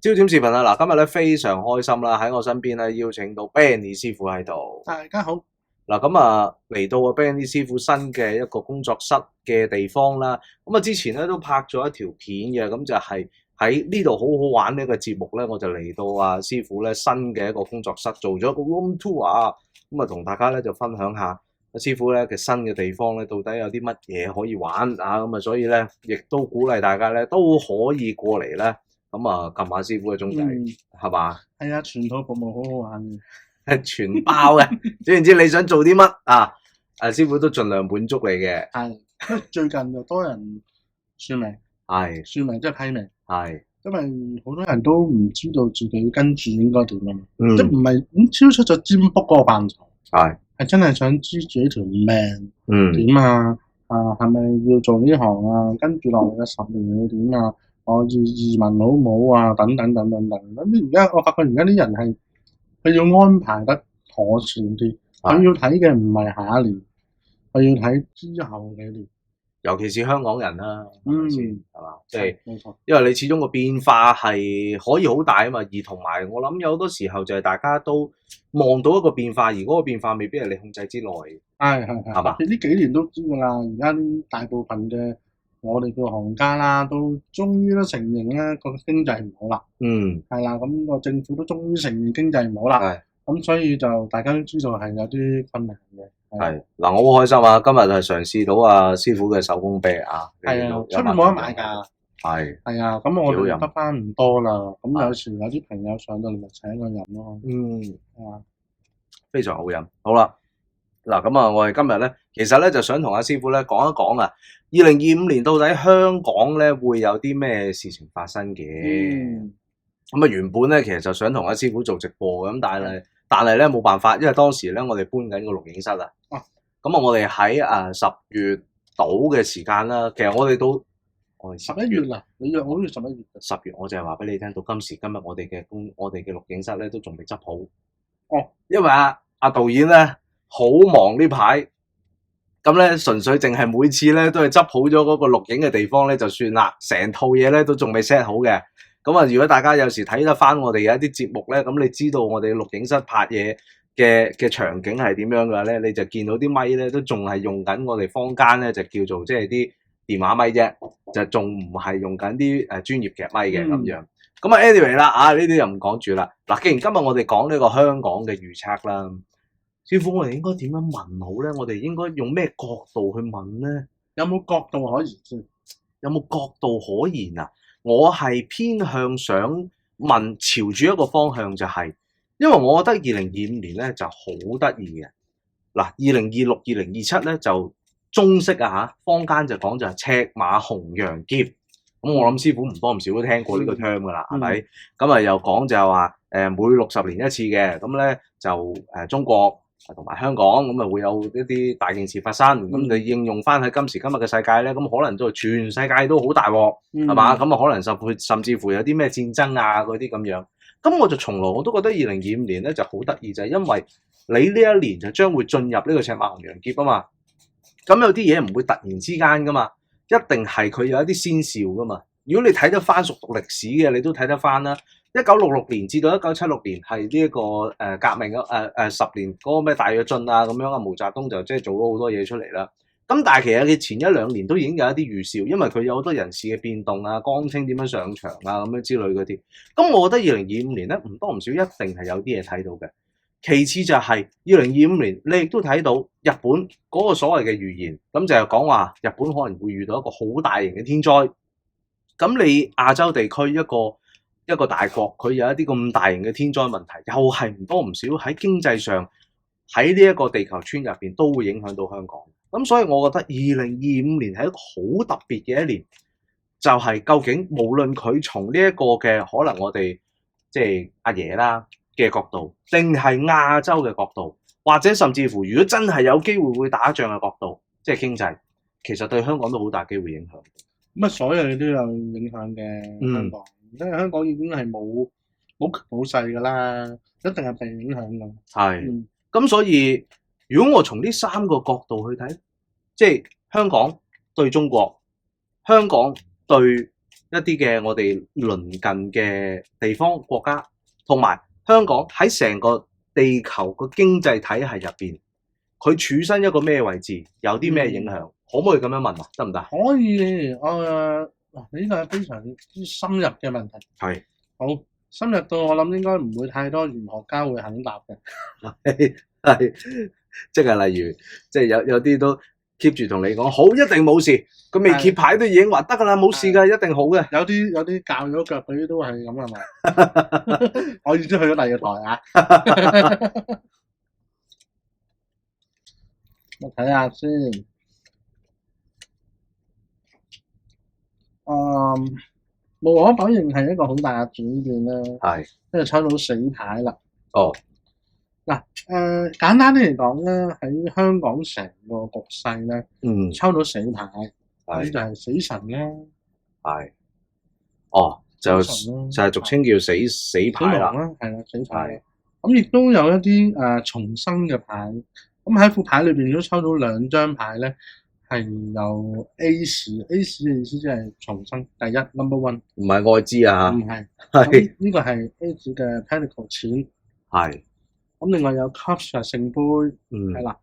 焦點視頻啊！嗱，今日咧非常開心啦，喺我身邊咧邀請到 Benny 師傅喺度。大家好。嗱，咁啊嚟到啊 Benny 師傅新嘅一個工作室嘅地方啦。咁啊之前咧都拍咗一條片嘅，咁就係喺呢度好好玩呢一個節目咧，我就嚟到啊師傅咧新嘅一個工作室，做咗一個 room tour 啊。咁啊同大家咧就分享下師傅咧嘅新嘅地方咧，到底有啲乜嘢可以玩啊？咁啊，所以咧亦都鼓勵大家咧都可以過嚟咧。咁啊，撳下師傅嘅鐘仔，係嘛？係啊，全套服務好好玩嘅，全包嘅。總言之，你想做啲乜啊？師傅都盡量滿足你嘅。係，最近就多人算命，算命即係批命，因為好多人都唔知道自己跟住應該點樣，即係唔係超出咗占卜嗰個範疇，係真係想知自己條命點啊？係咪要做呢行啊？跟住落嚟嘅10年要點啊？我要移民好唔好啊？等等等等等。咁而家我發覺而家啲人係佢要安排得妥善啲，佢要睇嘅唔係下一年，佢要睇之後幾年。尤其是香港人啦，係嘛？即係冇錯，因為你始終個變化係可以好大啊嘛，而同埋我諗有好多時候就係大家都望到一個變化，而嗰個變化未必係你控制之內。係嘛？呢幾年都知㗎啦，而家大部分嘅我哋嘅行家啦，都終於都承認咧個經濟唔好啦。係啦，咁個政府都終於承認經濟唔好啦。咁所以就大家都知道係有啲困難嘅。係嗱，我好開心啊！今日係嘗試到啊師傅嘅手工啤啊。係啊，出面冇得買㗎。係啊，咁我哋得翻唔多啦。咁有時有啲朋友上到嚟咪請我飲咯。係啊，非常好飲。好啦。嗱咁啊，我哋今日咧，其實咧就想同阿師傅咧講一講啊，2025年到底香港咧會有啲咩事情發生嘅？咁啊原本咧其實就想同阿師傅做直播嘅，咁但係咧冇辦法，因為當時咧我哋搬緊個錄影室啊。咁啊，我哋喺10月到嘅時間啦，其實我哋都11月啦，你約我好似11月。10月我就係話俾你聽，到今時今日我哋嘅錄影室咧都仲未執好。因為阿導演咧。好忙呢排，咁咧純粹淨係每次咧都係執好咗嗰個錄影嘅地方咧就算啦，成套嘢咧都仲未 set 好嘅。咁啊，如果大家有時睇得翻我哋有一啲節目咧，咁你知道我哋錄影室拍嘢嘅場景係點樣嘅咧，你就見到啲咪咧都仲係用緊我哋坊間咧就叫做即係啲電話咪啫，就仲唔係用緊啲專業嘅咪嘅咁樣。咁啊 anyway 啦，呢啲又唔講住啦。嗱，既然今日我哋講呢個香港嘅預測啦。師傅，我哋應該點樣問好咧？我哋應該用咩角度去問咧？有冇角度可言先？有冇角度可言啊？我係偏向想問，朝住一個方向就係，因為我覺得2025年咧就好得意嘅。嗱，2026、2027咧就中式啊嚇，坊間就講就係赤馬紅羊劫。咁我諗師傅唔多唔少都聽過呢個 term 噶啦，係咪？咁啊又講就係話每60年一次嘅，咁咧就中國同埋香港咁啊會有一啲大件事發生，咁你應用翻喺今時今日嘅世界咧，咁可能都全世界都好大鑊，係嘛？咁啊可能甚至乎有啲咩戰爭啊嗰啲咁樣。咁我就從來我都覺得2025年咧就好得意，就係因為你呢一年就將會進入呢個赤馬紅羊劫啊嘛。咁有啲嘢唔會突然之間噶嘛，一定係佢有一啲先兆噶嘛。如果你睇得翻熟讀歷史嘅，你都睇得翻啦。1966年至到1976年係呢一個革命10年嗰個咩大躍進啊咁樣啊，毛澤東就即係做咗好多嘢出嚟啦。咁但係其實佢前1、2年都已經有一啲預兆，因為佢有好多人事嘅變動啊，江青點樣上場啊咁樣之類嗰啲。咁我覺得2025年咧唔多唔少一定係有啲嘢睇到嘅。其次就係2025年，你亦都睇到日本嗰個所謂嘅預言，咁就係講話日本可能會遇到一個好大型嘅天災。咁你亞洲地區一個大國，佢有一啲咁大型嘅天災問題，又係唔多唔少喺經濟上喺呢一個地球村入邊都會影響到香港。咁所以我覺得2025年係一個好特別嘅一年，就係究竟無論佢從呢一個嘅可能我哋即係阿爺啦嘅角度，定係亞洲嘅角度，或者甚至乎如果真係有機會會打仗嘅角度，即係經濟，其實對香港都好大機會影響。咁所有嘢都有影響嘅香港，因為香港已經係冇勢㗎啦，一定係被影響㗎。係，咁所以如果我從呢3個角度去睇，即係香港對中國、香港對一啲嘅我哋鄰近嘅地方國家，同埋香港喺成個地球個經濟體系入邊，佢處身一個咩位置，有啲咩影響？可唔可以咁樣問啊？得唔得？可以，嗱，呢個係非常之深入嘅問題。係，好深入到我諗應該唔會太多玄學家會肯答嘅。係，即係例如，即係有啲都 keep 住同你講好，一定冇事。佢未揭牌都已經話得㗎啦，冇事㗎，一定好嘅。有啲教咗腳嗰啲都係咁係咪？我已經去咗第二個台啊！我睇下先。無可否認係一個好大嘅轉變啦。係，跟住抽到死牌啦。哦。嗱，簡單啲嚟講咧，喺香港成個局勢咧，抽到死牌，咁就係死神啦。係。哦，就係俗稱叫死牌啦。係啦，死牌。咁亦都有一啲重生嘅牌。咁喺副牌裏邊都抽到2張牌咧，係有 Ace 嘅意思即係重生，第一 number one。唔係愛滋啊？唔係，係呢個係 Ace 嘅 Pentacle 錢。係。咁另外有 Cups 係聖杯，係啦。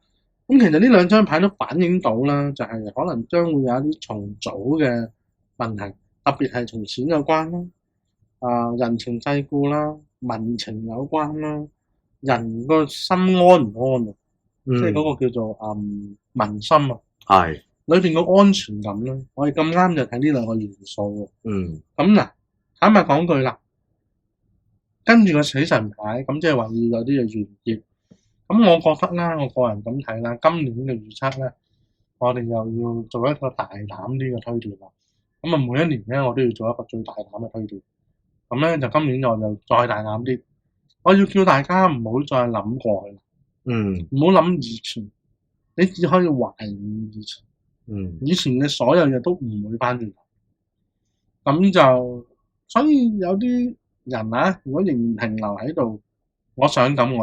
咁其實呢2張牌都反映到啦，就係可能將會有一啲重組嘅問題，特別係同錢有關啦，人情世故啦，民情有關啦，人個心安唔安啊？即係嗰個叫做民心啊。係。裏邊個安全感啦，我哋咁啱就睇呢2個元素喎。咁嗱，坦白講句啦。跟住個死神牌，咁即係話要有啲嘅完結。咁我覺得啦，我個人咁睇啦，今年嘅預測咧，我哋又要做一個大膽啲嘅推斷啦。咁啊，每一年咧，我都要做一個最大膽嘅推斷。咁咧就今年我就再大膽啲，我要叫大家唔好再諗過去。唔好諗以前，你只可以懷念以前。以前嘅所有嘢都唔會翻轉頭。咁就所以有啲人啊，如果仍然停留喺度，我想咁，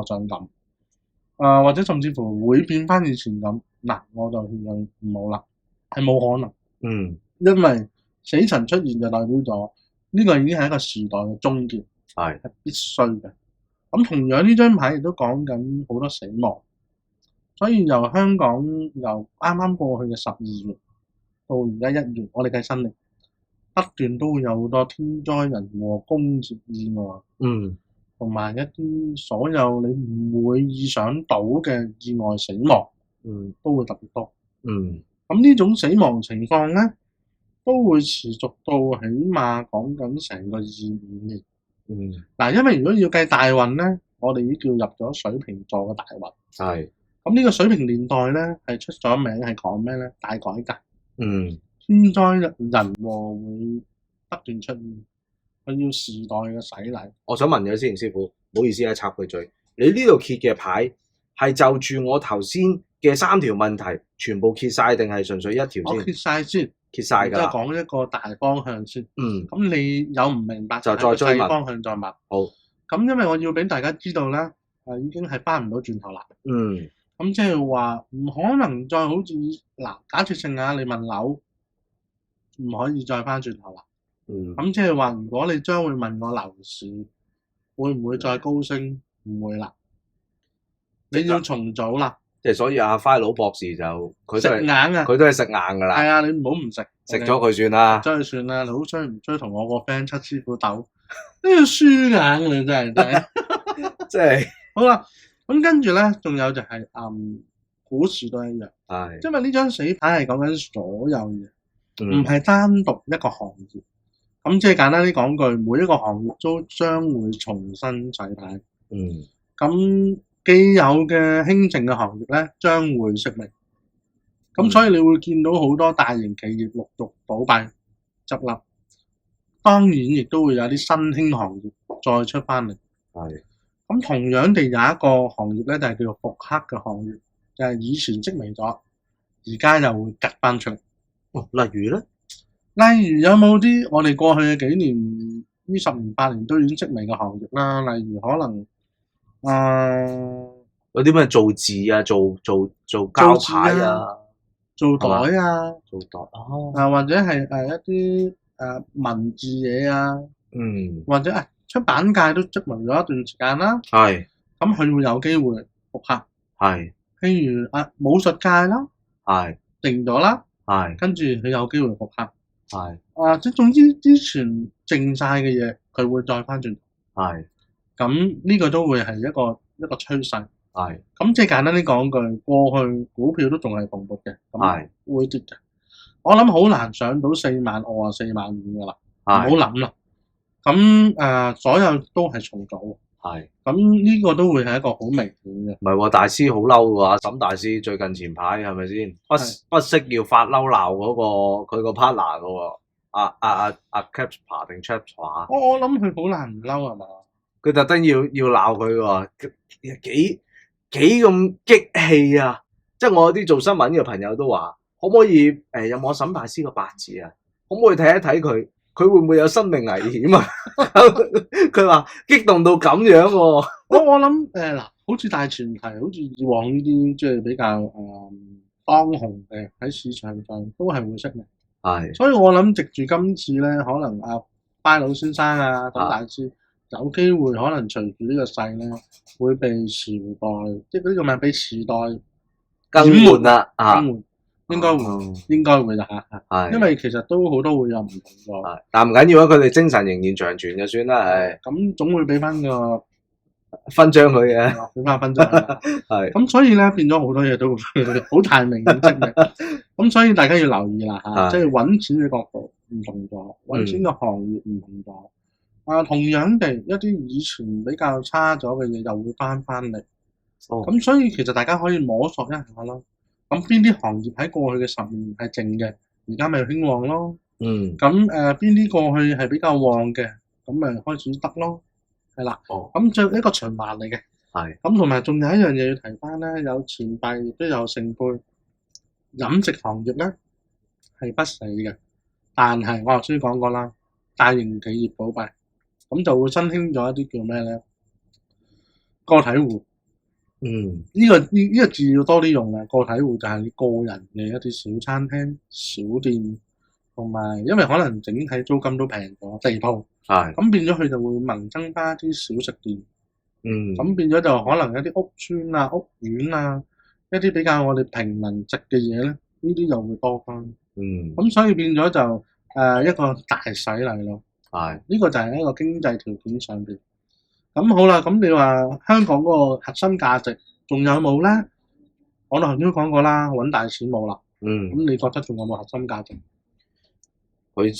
或者甚至乎會變翻以前咁，嗱，我就勸佢唔好啦，係冇可能。因為死神出現就代表咗呢個已經係一個時代嘅終結，係必須嘅。咁同樣呢張牌亦都講緊好多死亡，所以由香港由啱啱過去嘅12月到而家1月，我哋計新曆，不斷都會有好多天災人禍、工業意外，同埋一啲所有你唔會意想到嘅意外死亡，都會特別多。咁呢種死亡情況咧，都會持續到起碼講緊成個25年。嗱，因為如果要計大運咧，我哋已經叫入咗水瓶座嘅大運。係。咁呢個水瓶年代咧，係出咗名係講咩咧？大改革。天災人禍會不斷出現，佢要時代嘅洗禮。我想問咗先，師傅，唔好意思啊，插佢嘴。你呢度揭嘅牌係就住我頭先嘅3條問題全部揭晒，定係純粹一條先？我揭晒先，揭晒㗎。即係講一個大方向先。咁你有唔明白就再追問。方向再問。好。咁因為我要俾大家知道啦，已經係翻唔到轉頭啦。咁即係話唔可能再好似嗱，假設性啊，你問樓。唔可以再翻轉頭啦。咁即係話，如果你將會問我樓市會唔會再高升？唔會啦，你要重組啦。即係所以阿輝佬博士就佢食硬啊，佢都係食硬㗎啦。係啊，你唔好唔食，食咗佢算啦。真係算啦，你好追唔追同我個 friend 七師傅鬥？呢個輸硬㗎真係，即係好啦。咁跟住咧，仲有就係股市都一樣。係，因為呢張死牌係講緊所有嘢。唔係單獨一個行業，咁即係簡單啲講句，每一個行業都將會重新洗牌。咁既有嘅興盛嘅行業咧，將會式微。咁所以你會見到好多大型企業陸續倒閉執笠，當然亦都會有啲新興行業再出翻嚟。咁同樣地有一個行業咧，就係叫做復刻嘅行業，就係以前式微咗，而家又會趌翻出嚟。例如咧，例如有冇啲我哋過去嘅幾年呢10年8年都已經式微嘅行業啦？例如可能有啲咩做字啊、做膠牌啊、做袋啊、做袋或者係一啲文字嘢啊，或者出版界都積累咗一段時間啦。係。咁佢會有機會復刻。係。譬如武術界啦，係。定咗啦，係。跟住佢有機會復刻。係。即總之之前靜晒嘅嘢，佢會再翻轉。係。咁呢個都會係一個趨勢。係。咁即係簡單啲講句，過去股票都仲係蓬勃嘅，咁會跌嘅。我諗好難上到4萬2啊4萬5噶啦，唔好諗啦。咁所有都係重組。係。咁呢個都會係一個好明顯嘅。唔係喎，大師好嬲嘅喎，沈大師最近前排係咪先不惜要發嬲鬧嗰個佢個 partner 嘅喎，阿 Capspa 定 Chapspa？我諗佢好難唔嬲係嘛？佢特登要鬧佢喎，幾咁激氣啊！即係我有啲做新聞嘅朋友都話，可唔可以有冇沈大師個八字啊？可唔可以睇一睇佢？佢會唔會有生命危險啊？佢話激動到咁樣喎。我諗嗱，好似大前提，好似以往呢啲即係比較當紅嘅喺市場上都係會識嘅。係。所以我諗藉住今次咧，可能拜老先生沈大師有機會可能隨住呢個勢咧，會被時代即係呢個名俾時代更換啦。更換。應該會啦嚇，因為其實都好多會有唔同個，但唔緊要啊，佢哋精神仍然長存就算啦，咁總會俾翻個勳章佢嘅，俾翻勳章。係。咁所以咧變咗好多嘢都好大明顯積嘅，咁所以大家要留意啦嚇，即係揾錢嘅角度唔同咗，揾錢嘅行業唔同咗。同樣地，一啲以前比較差咗嘅嘢又會翻嚟。咁所以其實大家可以摸索一下咯。咁邊啲行業喺過去嘅10年係靜嘅，而家咪興旺咯。咁邊啲過去係比較旺嘅，咁咪開始得咯。係啦。咁就一個循環嚟嘅。係。咁同埋仲有一樣嘢要提翻咧，有前輩亦都有聖杯。飲食行業咧係不死嘅，但係我頭先講過啦，大型企業倒閉，咁就會新興咗一啲叫咩咧？個體戶。呢個字要多啲用啦。個體戶就係你個人嘅一啲小餐廳、小店，同埋因為可能整體租金都平咗，地鋪，咁變咗佢就會萌增翻一啲小食店。咁變咗就可能一啲屋邨啊、屋苑啊，一啲比較我哋平民值嘅嘢咧，呢啲就會多翻。咁所以變咗就一個大洗禮咯。呢個就係一個經濟條件上邊。咁好啦，咁你話香港嗰個核心價值仲有冇咧？我頭先都講過啦，揾大錢冇啦。咁你覺得仲有冇核心價值？佢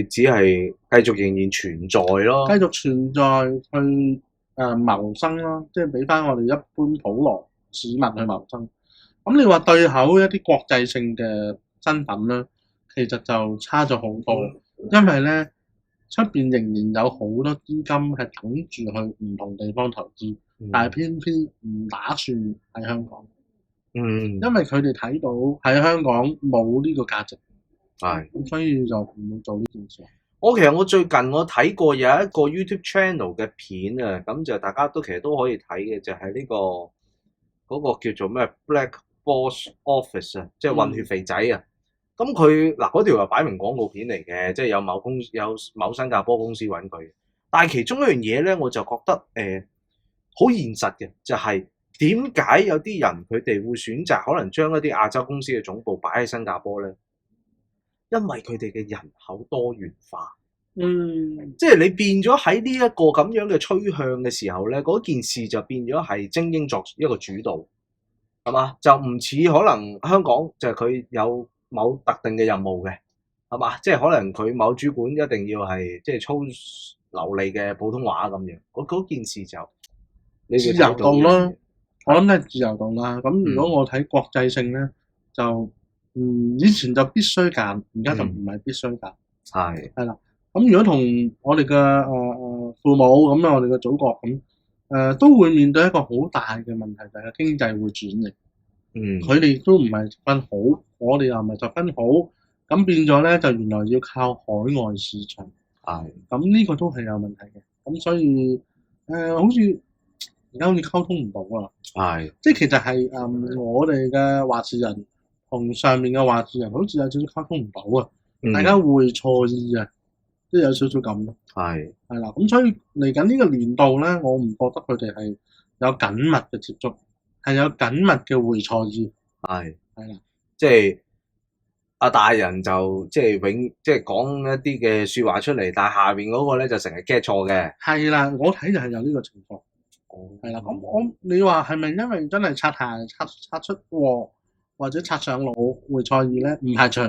只係繼續仍然存在咯。繼續存在去謀生咯，即係俾翻我哋一般普羅市民去謀生。咁你話對口一啲國際性嘅身份咧，其實就差咗好多，因為咧。出邊仍然有好多資金係等住去唔同地方投資，但係偏偏唔打算喺香港。因為佢哋睇到喺香港冇呢個價值，咁所以就唔會做呢件事。其實我最近我睇過有一個 YouTube channel 嘅片啊，咁就大家都其實都可以睇嘅，就係呢個嗰個叫做咩 Black Box Office 啊，即係混血肥仔啊。咁佢嗱嗰條又擺明廣告片嚟嘅，即係有某新加坡公司揾佢。但係其中一樣嘢咧，我就覺得好現實嘅，就係點解有啲人佢哋會選擇可能將一啲亞洲公司嘅總部擺喺新加坡咧？因為佢哋嘅人口多元化。即係你變咗喺呢一個咁樣嘅趨向嘅時候咧，嗰件事就變咗係精英作一個主導，係嘛？就唔似可能香港就係佢有某特定嘅任務嘅，係嘛？即係可能佢某主管一定要係即係操流利嘅普通話咁樣，嗰件事就自由度咯。我諗都係自由度啦。咁如果我睇國際性咧，就以前就必須揀，而家就唔係必須揀。係啦。咁如果同我哋嘅父母咁啊，我哋嘅祖國咁都會面對一個好大嘅問題，就係經濟會轉型。佢哋都唔係十分好，我哋又唔係十分好，咁變咗咧就原來要靠海外市場。咁呢個都係有問題嘅。咁所以好似而家好似溝通唔到啊。即係其實係我哋嘅話事人同上面嘅話事人好似有少少溝通唔到啊。大家會錯意啊。即係有少少咁咯。係啦，咁所以嚟緊呢個年度咧，我唔覺得佢哋係有緊密嘅接觸，係有緊密嘅會錯意。係啦，即係阿大人就即係講一啲嘅説話出嚟，但係下邊嗰個咧就成日 get 錯嘅。係啦，我睇就係有呢個情況。啦，咁你話係咪因為真係擦鞋擦出禍或者擦上腦會錯意咧？唔排除。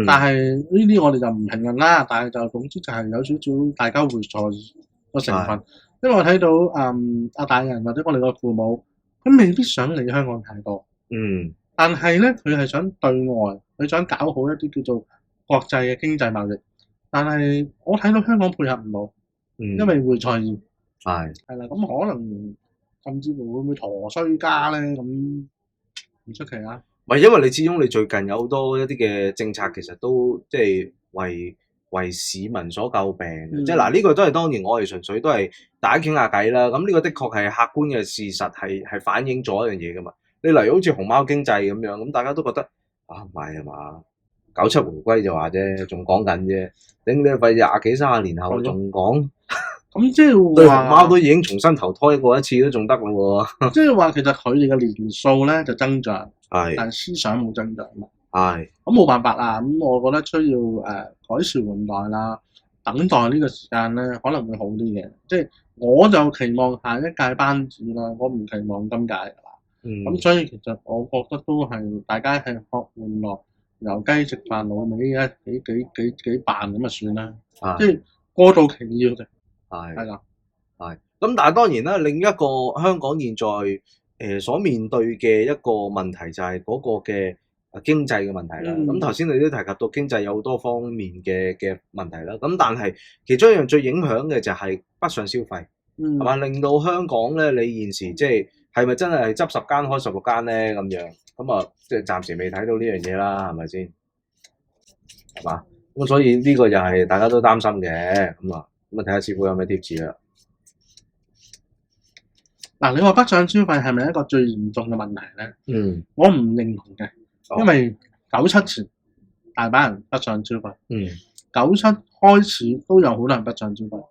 但係呢啲我哋就唔評論啦。但係就總之就係有少少大家會錯意個成分。因為我睇到阿大人或者我哋個父母，佢未必想嚟香港太多。但係咧，佢係想對外，佢想搞好一啲叫做國際嘅經濟貿易。但係我睇到香港配合唔到，因為會錯意。啦，咁可能甚至乎會唔會陀衰家咧？咁唔出奇啊！唔係，因為你始終你最近有好多一啲嘅政策，其實都即係為市民所詬病。即係嗱，呢個都係當然，我哋純粹都係大家傾下偈啦。咁呢個的確係客觀嘅事實，係反映咗一樣嘢噶嘛。你例如好似熊貓經濟咁樣，咁大家都覺得唔係啊嘛，97回歸就話啫，仲講緊啫。頂你費20幾30年後仲講。咁即係對熊貓都已經重新投胎過一次都仲得咯喎。即係話其實佢哋嘅年數咧就增長，但係思想冇增長嘛。咁冇辦法啦。咁我覺得需要改朝換代啦，等待呢個時間咧可能會好啲嘅。即係我就期望下一屆班子啦，我唔期望今屆㗎啦。咁所以其實我覺得都係大家係學玩樂，由雞食飯老味啊幾扮咁就算啦。即係過渡期要嘅。啦，咁但係當然啦，另一個香港現在所面對嘅一個問題就係嗰個嘅經濟嘅問題啦。咁頭先你都提及到經濟有好多方面嘅問題啦。咁但係其中一樣最影響嘅就係北上消費，係嘛？令到香港咧，你現時即係咪真係執10間開16間咧咁樣？咁啊，即係暫時未睇到呢樣嘢啦，係咪先？係嘛？咁所以呢個就係大家都擔心嘅咁啊。咁啊，睇下師傅有咩貼士啦。嗱，你話北上消費係咪一個最嚴重嘅問題咧？我唔認同嘅，因為97前大把人北上消費，97開始都有好多人北上消費。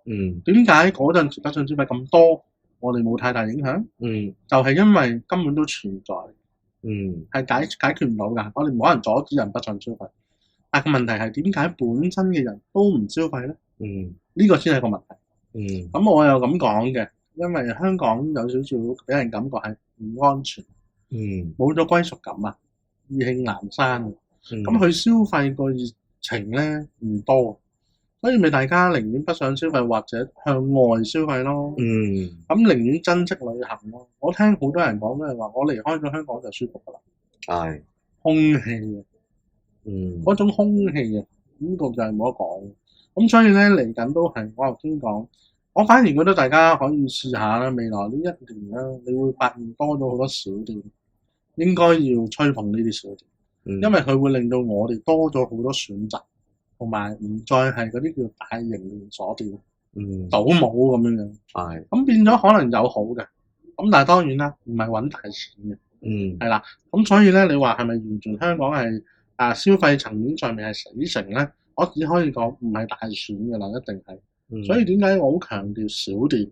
點解嗰陣時北上消費咁多，我哋冇太大影響？就係因為根本都存在，係解決唔到㗎。我哋冇可能阻止人北上消費，但係個問題係點解本身嘅人都唔消費咧？呢個先係個問題。咁我又咁講嘅，因為香港有少少俾人感覺係唔安全，冇咗歸屬感啊，意興闌珊。咁佢消費個熱情咧唔多，所以咪大家寧願北上消費或者向外消費咯。咁寧願珍惜旅行咯。我聽好多人講都係話，我離開咗香港就舒服㗎啦。空氣啊，嗰種空氣啊，呢個就係冇得講。咁所以咧嚟緊都係我頭先講，我反而覺得大家可以試下啦。未來呢1年啦，你會發現多咗好多小店，應該要吹捧呢啲小店，因為佢會令到我哋多咗好多選擇，同埋唔再係嗰啲叫大型連鎖店，倒模咁樣樣。咁變咗可能有好嘅，咁但係當然啦，唔係揾大錢嘅。係啦，咁所以咧，你話係咪完全香港係消費層面上面係死城咧？我只可以講唔係大選嘅啦，一定係。所以點解我好強調小店？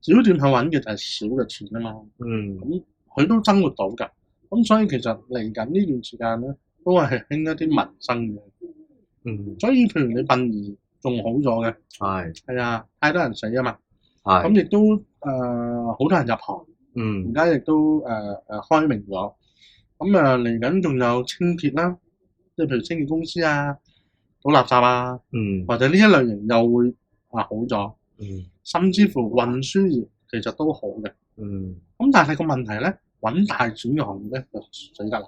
小店係揾嘅就係少嘅錢啊嘛。咁佢都生活到㗎。咁所以其實嚟緊呢段時間咧，都係興一啲民生嘅。所以譬如你殯儀仲好咗嘅。係啊，太多人死啊嘛。咁亦都好多人入行。而家亦都開明咗。咁嚟緊仲有清潔啦，即係譬如清潔公司啊。倒垃圾啊，或者呢一類型又會好咗，甚至乎運輸業其實都好嘅。咁但係個問題咧，揾大錢嘅行業咧就死得啦。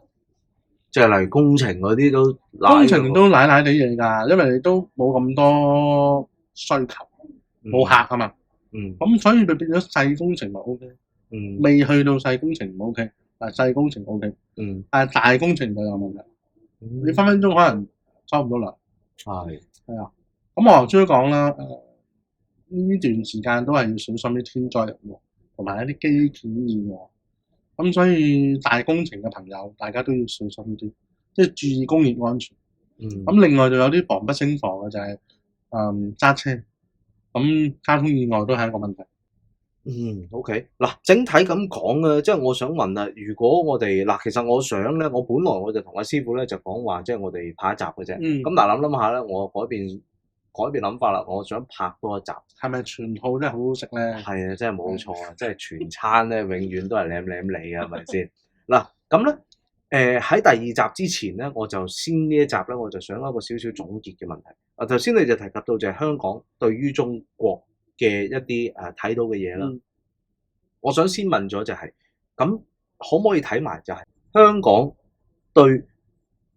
即係例如工程嗰啲都工程都奶奶地嘢㗎，因為你都冇咁多需求，冇客啊嘛。咁所以佢變咗細工程咪 OK，未去到細工程唔 OK， 但係細工程 OK，但係大工程就有問題。你分分鐘可能收唔到糧。係啊，咁我頭先都講啦，呢段時間都係要小心啲天災人禍，同埋一啲基建意外。咁所以大工程嘅朋友，大家都要小心啲，即係注意工業安全。咁另外就有啲防不勝防嘅就係揸車，咁交通意外都係一個問題。OK， 嗱，整體咁講啊，即係我想問啊，如果我哋嗱，其實我想咧，我本來我就同阿師傅咧就講話，即係我哋拍一集嘅啫。咁但係諗下咧，我改變諗法啦，我想拍多一集。係咪全套都係好好食咧？係啊，真係冇錯啊，即係全餐咧永遠都係舐舐脷啊，係咪先？嗱，咁咧喺第二集之前咧，我就先呢一集咧，我就想一個少少總結嘅問題。頭先你就提及到就係香港對於中國嘅一啲睇到嘅嘢啦，我想先問咗就係，咁可唔可以睇埋就係香港對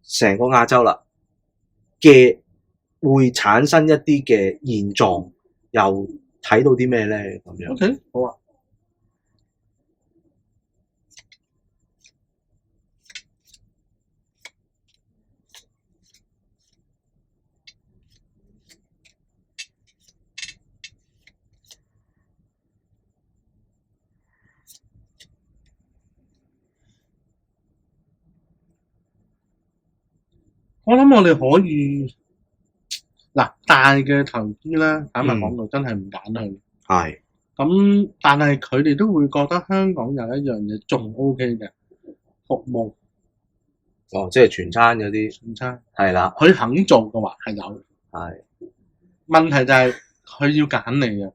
成個亞洲啦嘅會產生一啲嘅現狀，又睇到啲咩咧？咁樣 OK， 好啊。我諗我哋可以嗱，大嘅投資咧，坦白講到真係唔揀佢。係。咁但係佢哋都會覺得香港有一樣嘢仲 OK 嘅服務。哦，即係全餐嗰啲。全餐。係啦。佢肯做嘅話係有。係。問題就係佢要揀你啊。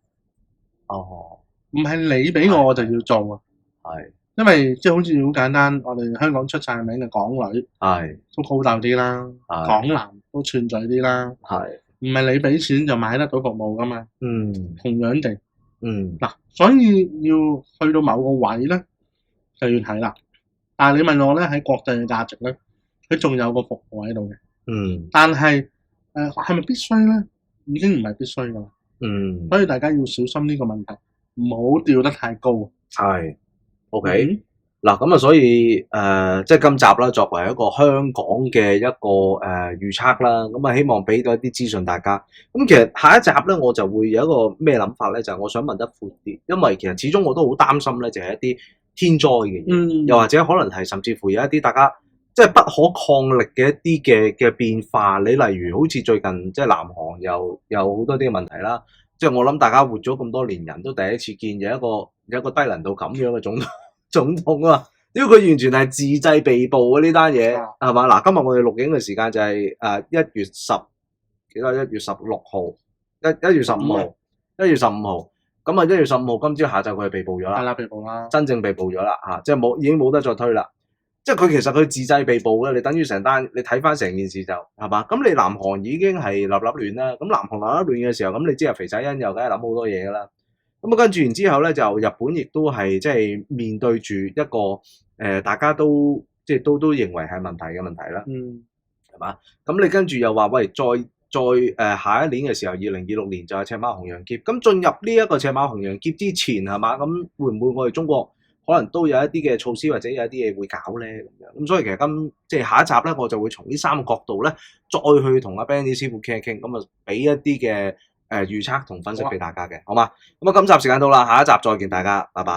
哦。唔係你俾我就要做啊。係。因為即係好似好簡單，我哋香港出晒名嘅港女，都高竇啲啦，港男都串嘴啲啦，唔係你俾錢就買得到服務噶嘛。同樣地，嗱，所以要去到某個位咧，就要睇啦。但係你問我咧，喺國際嘅價值咧，佢仲有個服務喺度嘅。但係係咪必須咧？已經唔係必須噶啦。所以大家要小心呢個問題，唔好調得太高。係。OK，嗱咁啊，所以即係今集啦，作為一個香港嘅一個預測啦，咁啊希望俾到一啲資訊大家。咁其實下一集咧，我就會有一個咩諗法咧，就係我想問得闊啲，因為其實始終我都好擔心咧，就係一啲天災嘅嘢，又或者可能係甚至乎有一啲大家即係不可抗力嘅一啲嘅變化。你例如好似最近即係南韓又有好多啲嘅問題啦，即係我諗大家活咗咁多年人都第一次見有一個低能到咁樣嘅總統啊，因為佢完全係自製被捕嘅呢單嘢，係嘛？嗱，今日我哋錄影嘅時間就係1月16號，1月15號，咁啊1月15號今朝下晝佢係被捕咗啦，係啦，被捕啦，真正被捕咗啦嚇，即係已經冇得再推啦。即係佢其實佢自製被捕嘅，你等於成單，你睇翻成件事就係嘛？咁你南韓已經係立亂啦，咁南韓立亂嘅時候，咁你知啊肥仔恩又梗係諗好多嘢㗎啦。咁啊，跟住然之後咧，就日本亦都係即係面對住一個大家都即係都認為係問題嘅問題啦，係嘛？咁你跟住又話喂，再下一年嘅時候，2026年就係赤馬紅羊劫。咁進入呢一個赤馬紅羊劫之前係嘛？咁會唔會我哋中國可能都有一啲嘅措施或者有一啲嘢會搞咧咁樣？咁所以其實即係下一集咧，我就會從呢3個角度咧，再去同阿 Benny 師傅傾一傾，咁啊俾一啲嘅預測同分析俾大家嘅，好嘛？咁啊，今集時間到啦，下一集再見大家，拜拜。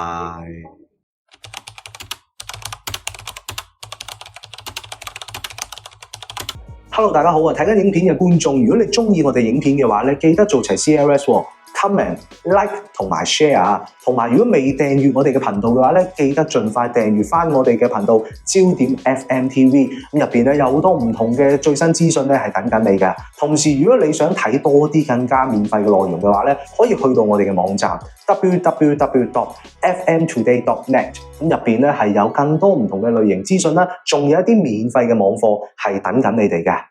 Hello， 大家好啊！睇緊影片嘅觀眾，如果你中意我哋影片嘅話咧，記得做齊 CLS、comment、like 同埋 share。同埋，如果未訂閱我哋嘅頻道嘅話咧，記得盡快訂閱翻我哋嘅頻道焦點 FM TV。咁入邊咧有好多唔同嘅最新資訊咧係等緊你嘅。同時，如果你想睇多啲更加免費嘅內容嘅話咧，可以去到我哋嘅網站 www.fmtoday.net。咁入邊咧係有更多唔同嘅類型資訊啦，仲有一啲免費嘅網課係等緊你哋嘅。